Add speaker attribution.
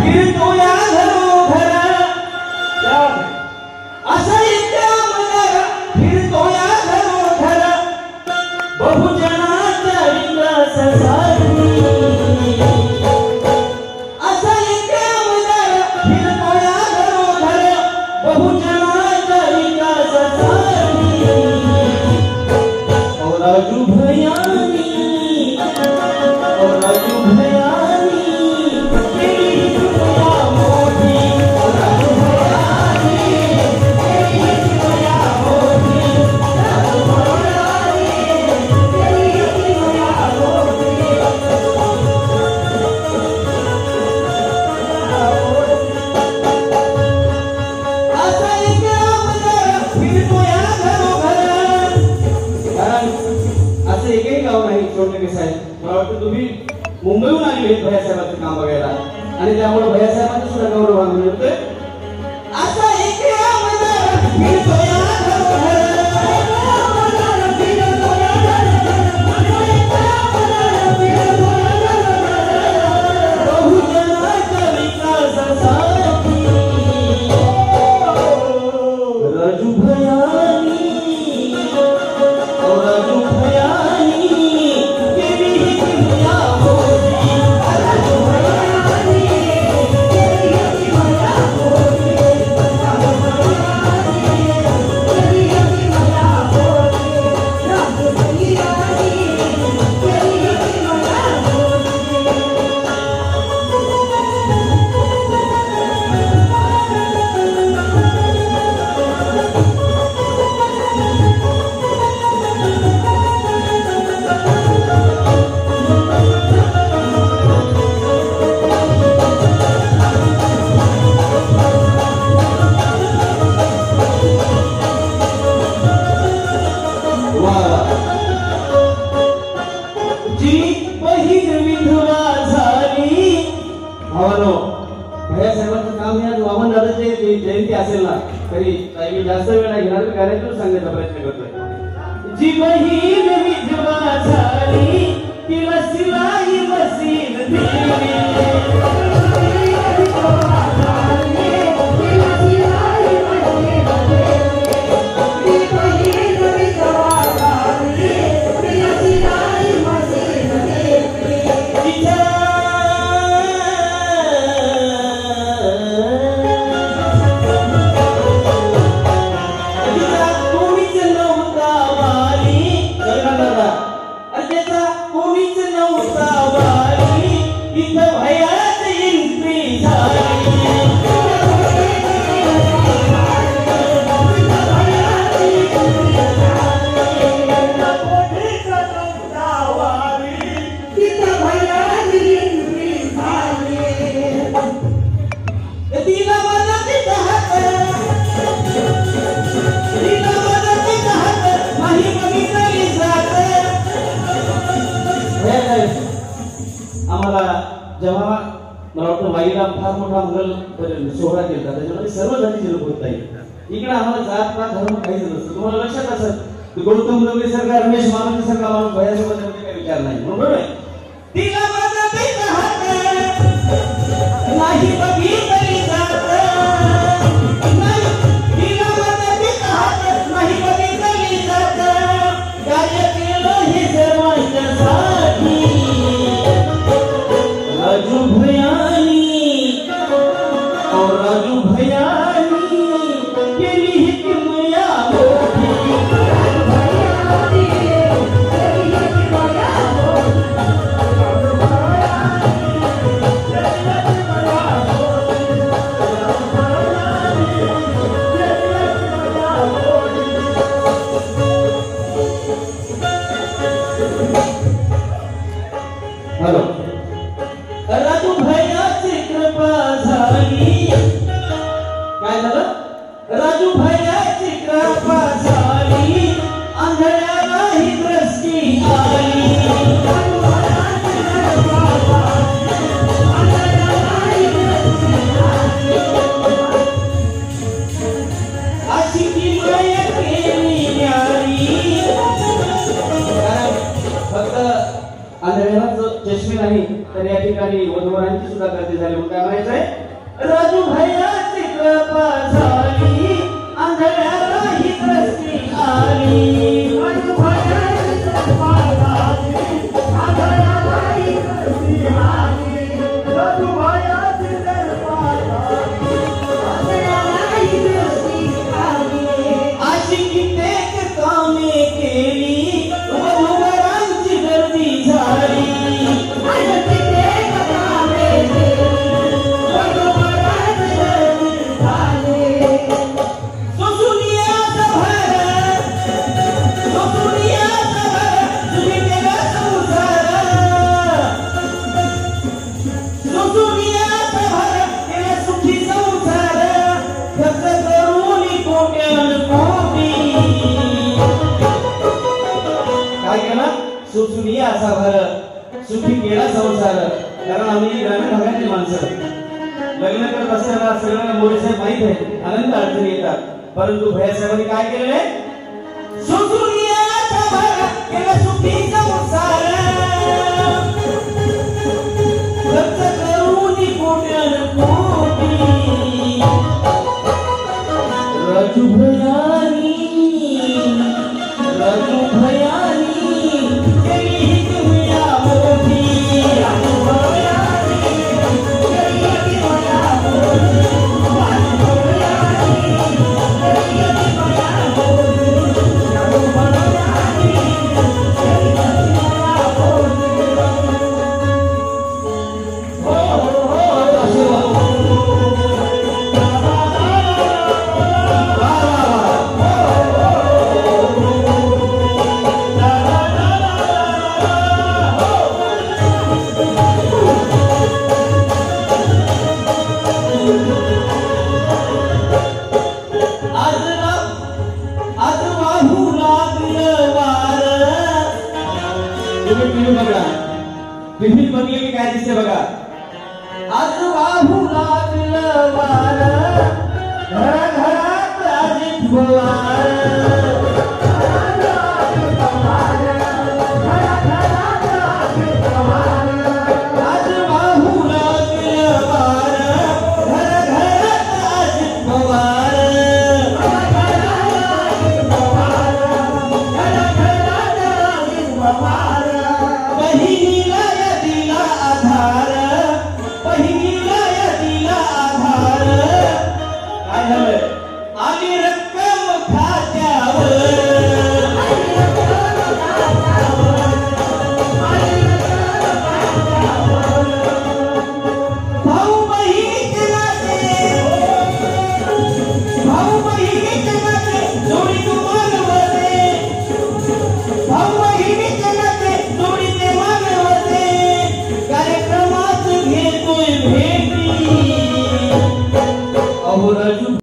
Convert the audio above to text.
Speaker 1: फिरतो या घरोघर असा इतका आमदार फिरतो या घरोघर बहुजनाचा विकासासाठी असा इतका आमदार फिरतो या घरोघर बहुजनाचा विकासासाठी राजू भयानी राजू भयानी तुम्ही मुंबईहून आलेले भैयासाहेबांचं काम बघायला आणि त्यामुळे भैयासाहेबांचा सुद्धा गौरव आम्ही मिळतोय असा एक राजू भयानी राजू भयानी जयंती असेल ना तरी काही जास्त वेळ नाही घेणार कार्यक्रम सांगण्याचा प्रयत्न करतोय जी बहीण विधवा झाली तिला सिलाई मशीन दिली जेव्हा मला वाटतं वाईला फार मोठा मंगल सोहळा केला त्याच्यामध्ये सर्व जातीचे लोक होत आहेत इकडे आम्हाला जात पात धर्म काहीच नसतं तुम्हाला लक्षात असेल गौतम गंभीर सारखा रमेश मामाजी सारखा माणूस भयासोबत काही विचार नाही बरोबर आहे तिला माझा नाही बघितली जात तिला माझा नाही बघितली जात कार्य केलं हे सर्वांच्यासाठी राजू भयानी और राजू भयानी केली ही किमया मोठी म्हणायचंय राजू भैयाची कृपा झाली आंधळ्याला ही दृष्टी आली राजू भैयाची कृपा झाली आंधळ्याला ही दृष्टी आली राजू भैयाची कृपा झाली आंधळ्याला ही दृष्टी आली अशी कित्येक कामे केली वधूवरांची गर्दी झाली सुसुनिया असा भर सुखी केला संसार कारण आम्ही ग्रामीण भागातली माणसं लग्न करत असताना सगळ्यांना मोरे साहेब माहित आहे आनंद अडचणी येतात परंतु भैया साहेबांनी काय केलेले सुसुनिया असा भर केला सुखी संसार खर्च करून कोट्यान कोटी राजू भैयानी विभिन्न बघले की काय दिसते बघा आज बाहू लागलं